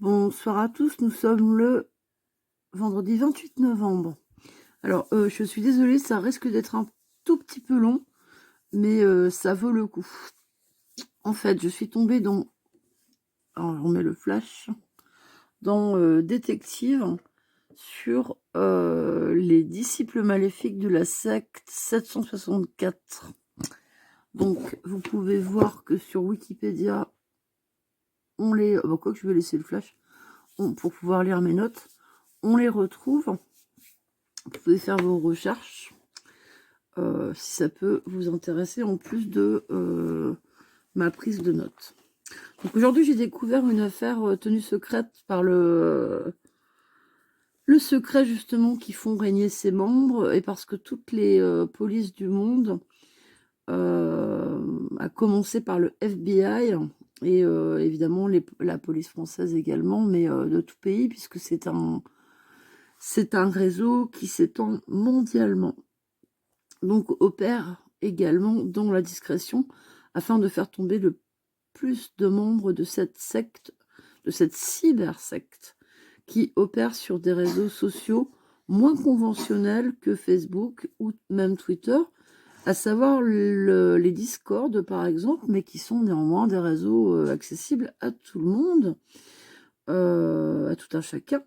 Bonsoir à tous, nous sommes le vendredi 28 novembre. Alors, je suis désolée, ça risque d'être un tout petit peu long, mais ça vaut le coup. En fait, je suis tombée dans... Alors, on met le flash. Dans Détective, sur les disciples maléfiques de la secte 764. Donc, vous pouvez voir que sur Wikipédia, on les... quoi que je vais laisser le flash pour pouvoir lire mes notes. On les retrouve. Vous pouvez faire vos recherches si ça peut vous intéresser en plus de ma prise de notes. Donc aujourd'hui, j'ai découvert une affaire tenue secrète par le secret justement qui font régner ses membres, et parce que toutes les polices du monde, à commencer par le FBI et évidemment la police française également, mais de tout pays, puisque c'est un réseau qui s'étend mondialement. Donc opère également dans la discrétion afin de faire tomber le plus de membres de cette secte, de cette cybersecte, qui opère sur des réseaux sociaux moins conventionnels que Facebook ou même Twitter, à savoir les Discord par exemple, mais qui sont néanmoins des réseaux accessibles à tout le monde, à tout un chacun.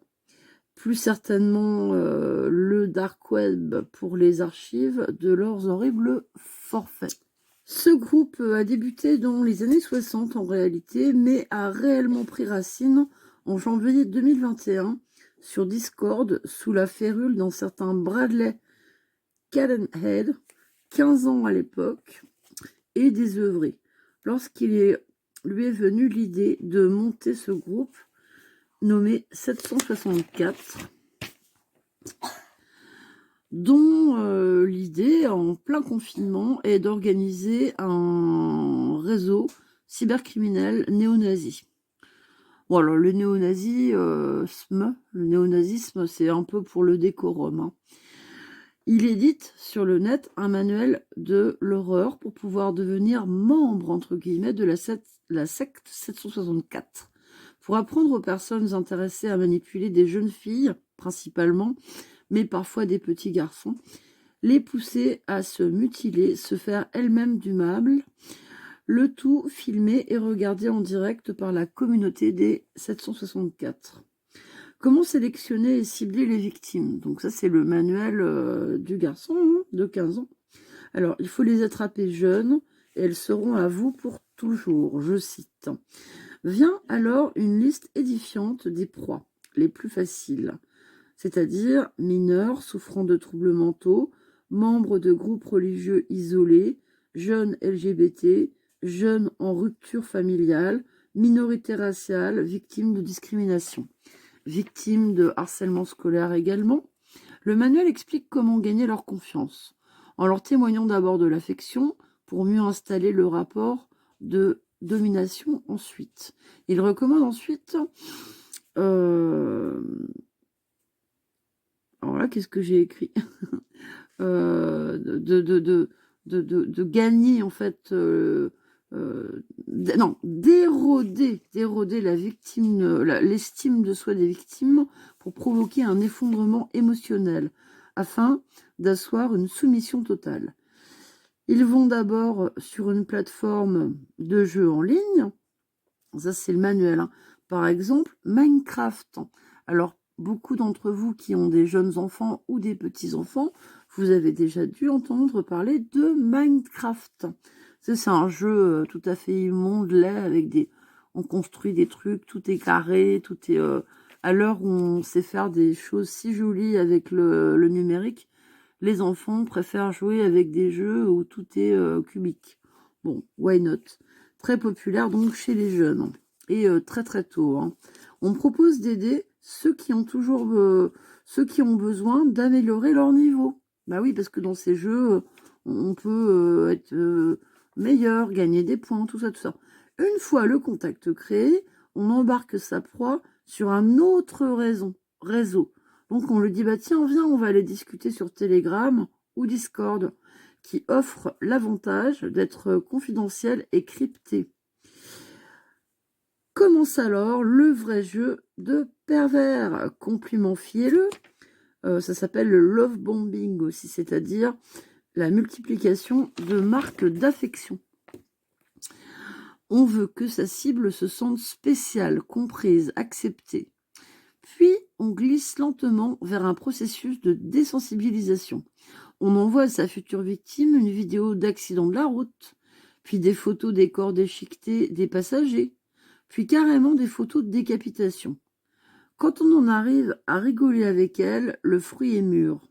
Plus certainement le dark web pour les archives de leurs horribles forfaits. Ce groupe a débuté dans les années 60 en réalité, mais a réellement pris racine en janvier 2021 sur Discord sous la férule d'un certain Bradley Cadenhead, 15 ans à l'époque, et désœuvré, lorsqu'il lui est venu l'idée de monter ce groupe nommé 764, dont l'idée, en plein confinement, est d'organiser un réseau cybercriminel néo-nazi. Bon, alors le néonazisme, c'est un peu pour le décorum, hein. Il édite sur le net un manuel de l'horreur pour pouvoir devenir membre, entre guillemets, de la secte 764. Pour apprendre aux personnes intéressées à manipuler des jeunes filles, principalement, mais parfois des petits garçons, les pousser à se mutiler, se faire elles-mêmes du mal, le tout filmé et regardé en direct par la communauté des 764. Comment sélectionner et cibler les victimes? Donc ça, c'est le manuel du garçon, hein, de 15 ans. Alors, il faut les attraper jeunes et elles seront à vous pour toujours, je cite. Vient alors une liste édifiante des proies les plus faciles, c'est-à-dire mineurs souffrant de troubles mentaux, membres de groupes religieux isolés, jeunes LGBT, jeunes en rupture familiale, minorités raciales, victimes de discrimination, victimes de harcèlement scolaire également. Le manuel explique comment gagner leur confiance, en leur témoignant d'abord de l'affection pour mieux installer le rapport de domination ensuite. Il recommande ensuite alors là, qu'est-ce que j'ai écrit de gagner, en fait, non, d'éroder la victime, l'estime de soi des victimes pour provoquer un effondrement émotionnel afin d'asseoir une soumission totale. Ils vont d'abord sur une plateforme de jeux en ligne. Ça, c'est le manuel, hein. Par exemple, Minecraft. Alors, beaucoup d'entre vous qui ont des jeunes enfants ou des petits-enfants, vous avez déjà dû entendre parler de Minecraft. C'est un jeu tout à fait immonde, laid, avec on construit des trucs, tout est carré, tout est... à l'heure où on sait faire des choses si jolies avec le numérique, les enfants préfèrent jouer avec des jeux où tout est cubique. Bon, why not? Très populaire donc chez les jeunes, et très très tôt, hein. On propose d'aider ceux qui ont besoin d'améliorer leur niveau. Bah oui, parce que dans ces jeux, on peut être meilleur, gagner des points, tout ça, tout ça. Une fois le contact créé, on embarque sa proie sur un autre réseau. Donc on lui dit, bah tiens, viens, on va aller discuter sur Telegram ou Discord, qui offre l'avantage d'être confidentiel et crypté. commence alors le vrai jeu de pervers. Compliment fielleux, ça s'appelle le love bombing aussi, c'est-à-dire la multiplication de marques d'affection. On veut que sa cible se sente spéciale, comprise, acceptée. Puis, on glisse lentement vers un processus de désensibilisation. On envoie à sa future victime une vidéo d'accident de la route, puis des photos des corps déchiquetés des passagers, puis carrément des photos de décapitation. Quand on en arrive à rigoler avec elle, le fruit est mûr.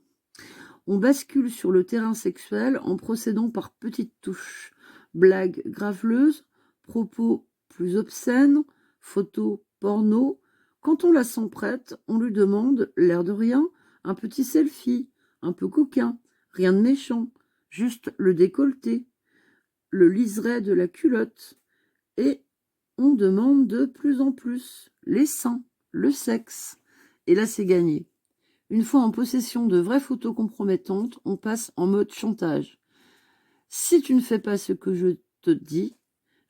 On bascule sur le terrain sexuel en procédant par petites touches. Blagues graveleuses, propos plus obscènes, photos porno. Quand on la sent prête, on lui demande, l'air de rien, un petit selfie, un peu coquin, rien de méchant, juste le décolleté, le liseré de la culotte. Et on demande de plus en plus les seins, le sexe. Et là, c'est gagné. Une fois en possession de vraies photos compromettantes, on passe en mode chantage. Si tu ne fais pas ce que je te dis,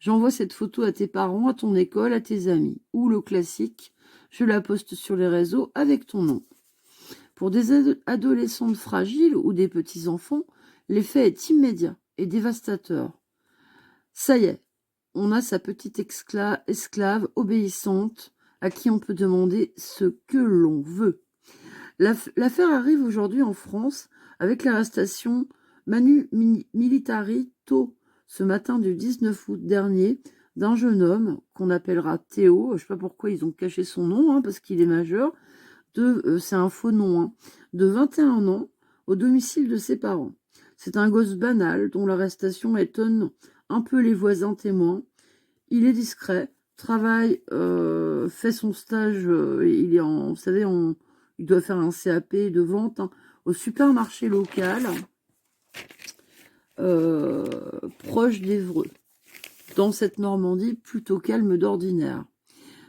j'envoie cette photo à tes parents, à ton école, à tes amis. Ou le classique, je la poste sur les réseaux avec ton nom. Pour des adolescentes fragiles ou des petits-enfants, l'effet est immédiat et dévastateur. Ça y est, on a sa petite esclave obéissante à qui on peut demander ce que l'on veut. L'affaire arrive aujourd'hui en France avec l'arrestation Manu Militari tôt ce matin du 19 août dernier d'un jeune homme qu'on appellera Théo. Je ne sais pas pourquoi ils ont caché son nom, parce qu'il est majeur. C'est un faux nom, de 21 ans au domicile de ses parents. C'est un gosse banal dont l'arrestation étonne un peu les voisins témoins. Il est discret, travaille, fait son stage, il est en, vous savez, il doit faire un CAP de vente au supermarché local, proche d'Évreux, dans cette Normandie plutôt calme d'ordinaire.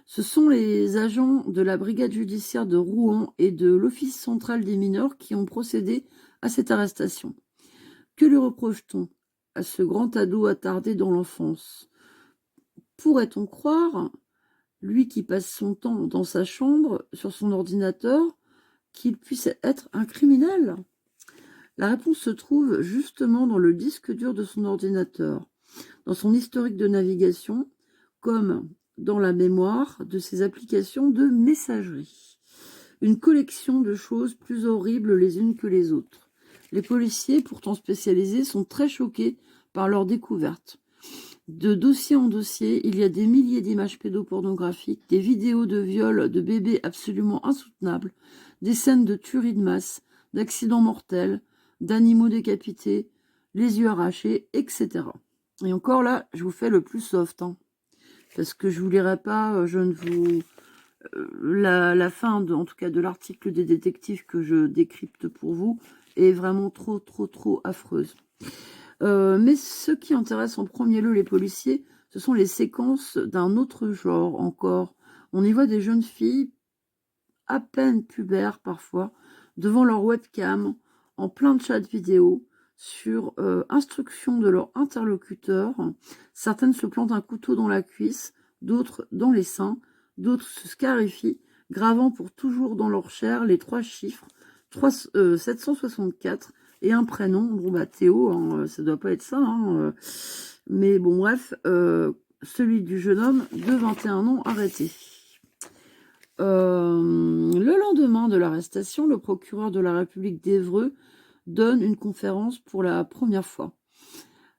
Ce sont les agents de la brigade judiciaire de Rouen et de l'Office central des mineurs qui ont procédé à cette arrestation. Que lui reproche-t-on à ce grand ado attardé dans l'enfance? Pourrait-on croire, lui qui passe son temps dans sa chambre, sur son ordinateur, qu'il puisse être un criminel? La réponse se trouve justement dans le disque dur de son ordinateur, dans son historique de navigation, comme dans la mémoire de ses applications de messagerie. Une collection de choses plus horribles les unes que les autres. Les policiers, pourtant spécialisés, sont très choqués par leur découverte. De dossier en dossier, il y a des milliers d'images pédopornographiques, des vidéos de viols de bébés absolument insoutenables, des scènes de tueries de masse, d'accidents mortels, d'animaux décapités, les yeux arrachés, etc. Et encore là, je vous fais le plus soft, parce que je vous lirai pas, je ne vous... la fin, en tout cas, de l'article des détectives que je décrypte pour vous est vraiment trop affreuse. Mais ce qui intéresse en premier lieu les policiers, ce sont les séquences d'un autre genre encore. On y voit des jeunes filles, à peine pubères parfois, devant leur webcam, en plein chat vidéo, sur instruction de leur interlocuteur. Certaines se plantent un couteau dans la cuisse, d'autres dans les seins, d'autres se scarifient, gravant pour toujours dans leur chair les 3 chiffres 764 et un prénom. Bon bah Théo, ça doit pas être ça, mais bon bref, celui du jeune homme de 21 ans arrêté. Le lendemain de l'arrestation, le procureur de la République d'Évreux donne une conférence pour la première fois.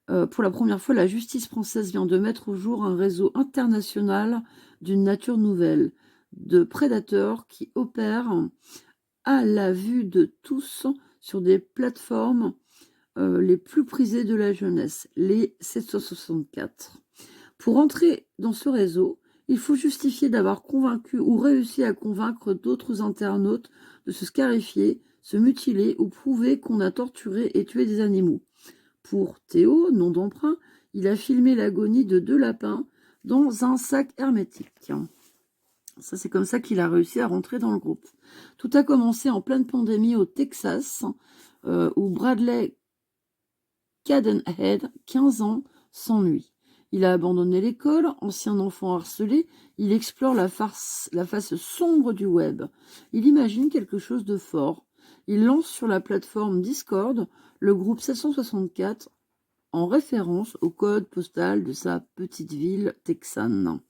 Pour la première fois, la justice française vient de mettre au jour un réseau international d'une nature nouvelle, de prédateurs qui opèrent à la vue de tous sur des plateformes les plus prisées de la jeunesse, les 764. Pour entrer dans ce réseau, il faut justifier d'avoir convaincu ou réussi à convaincre d'autres internautes de se scarifier, se mutiler ou prouver qu'on a torturé et tué des animaux. Pour Théo, nom d'emprunt, il a filmé l'agonie de 2 lapins dans un sac hermétique. Ça, c'est comme ça qu'il a réussi à rentrer dans le groupe. Tout a commencé en pleine pandémie au Texas, où Bradley Cadenhead, 15 ans, s'ennuie. Il a abandonné l'école, ancien enfant harcelé, il explore la face sombre du web. Il imagine quelque chose de fort. Il lance sur la plateforme Discord le groupe 764 en référence au code postal de sa petite ville texane.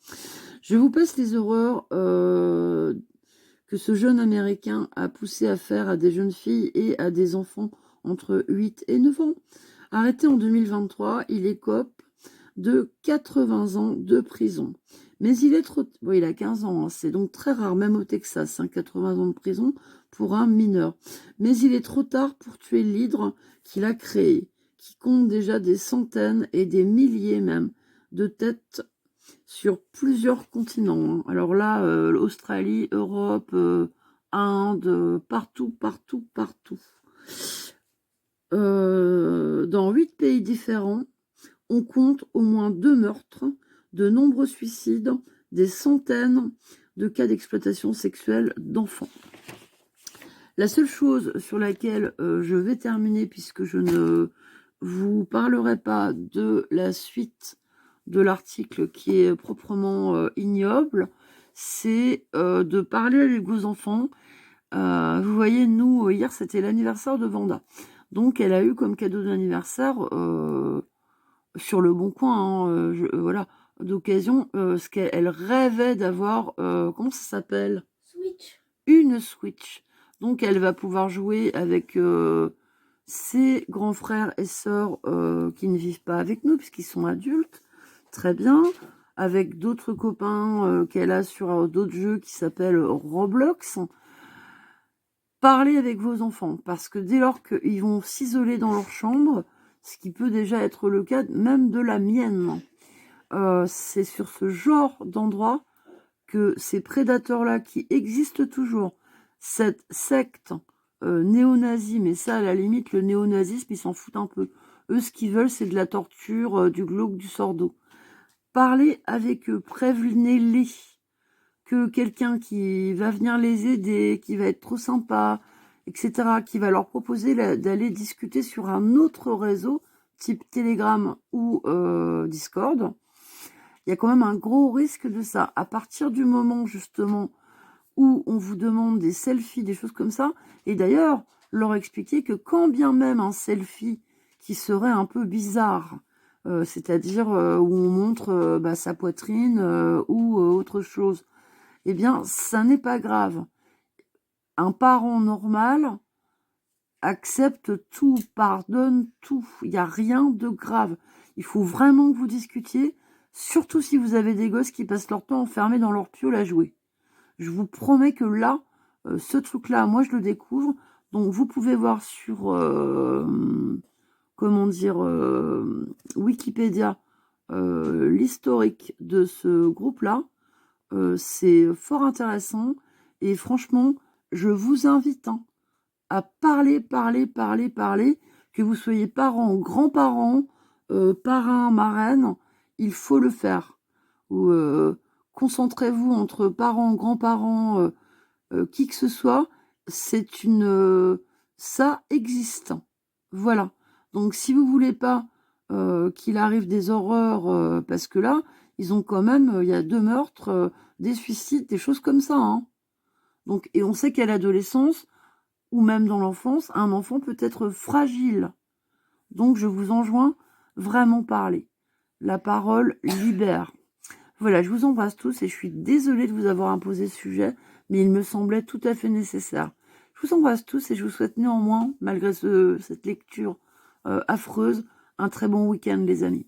Je vous passe les horreurs que ce jeune Américain a poussé à faire à des jeunes filles et à des enfants entre 8 et 9 ans. Arrêté en 2023, il écope de 80 ans de prison. Mais il est trop... Bon, il a 15 ans, hein, c'est donc très rare, même au Texas, 80 ans de prison pour un mineur. Mais il est trop tard pour tuer l'hydre qu'il a créé, qui compte déjà des centaines et des milliers même de têtes sur plusieurs continents. Hein. Alors là, Australie, Europe, Inde, partout, partout, partout. Dans 8 pays différents, on compte au moins 2 meurtres, de nombreux suicides, des centaines de cas d'exploitation sexuelle d'enfants. La seule chose sur laquelle je vais terminer, puisque je ne vous parlerai pas de la suite de l'article qui est proprement ignoble, c'est de parler avec vos enfants. Vous voyez, nous, hier, c'était l'anniversaire de Vanda. Donc, elle a eu comme cadeau d'anniversaire, sur le bon coin, hein, voilà, d'occasion, ce qu'elle rêvait d'avoir, comment ça s'appelle? Switch. Une Switch. Donc, elle va pouvoir jouer avec ses grands frères et sœurs qui ne vivent pas avec nous, puisqu'ils sont adultes. Très bien. Avec d'autres copains qu'elle a sur d'autres jeux qui s'appellent Roblox. Parlez avec vos enfants, parce que dès lors qu'ils vont s'isoler dans leur chambre, ce qui peut déjà être le cas même de la mienne, c'est sur ce genre d'endroit que ces prédateurs-là qui existent toujours, cette secte néo-nazie, mais ça, à la limite, le néo-nazisme, ils s'en foutent un peu. Eux, ce qu'ils veulent, c'est de la torture, du glauque, du sordo. Parlez avec eux, prévenez-les que quelqu'un qui va venir les aider, qui va être trop sympa, etc., qui va leur proposer d'aller discuter sur un autre réseau, type Telegram ou Discord, il y a quand même un gros risque de ça. À partir du moment, justement, où on vous demande des selfies, des choses comme ça, et d'ailleurs, leur expliquer que quand bien même un selfie qui serait un peu bizarre, c'est-à-dire où on montre sa poitrine ou autre chose, eh bien, ça n'est pas grave. Un parent normal accepte tout, pardonne tout. Il n'y a rien de grave. Il faut vraiment que vous discutiez, surtout si vous avez des gosses qui passent leur temps enfermés dans leur piole à jouer. Je vous promets que là, ce truc-là, moi, je le découvre. Donc, vous pouvez voir sur, comment dire, Wikipédia, l'historique de ce groupe-là. C'est fort intéressant. Et franchement, je vous invite à parler, que vous soyez parents, grands-parents, parrains, marraines, il faut le faire. Ou concentrez-vous entre parents, grands-parents, qui que ce soit, c'est une... ça existe. Voilà. Donc si vous voulez pas qu'il arrive des horreurs, parce que là, ils ont quand même, il y a 2 meurtres, des suicides, des choses comme ça. Hein. Donc, et on sait qu'à l'adolescence, ou même dans l'enfance, un enfant peut être fragile. Donc je vous enjoins vraiment parler. La parole libère. Voilà, je vous embrasse tous et je suis désolée de vous avoir imposé ce sujet, mais il me semblait tout à fait nécessaire. Je vous embrasse tous et je vous souhaite néanmoins, malgré cette lecture affreuse, un très bon week-end les amis.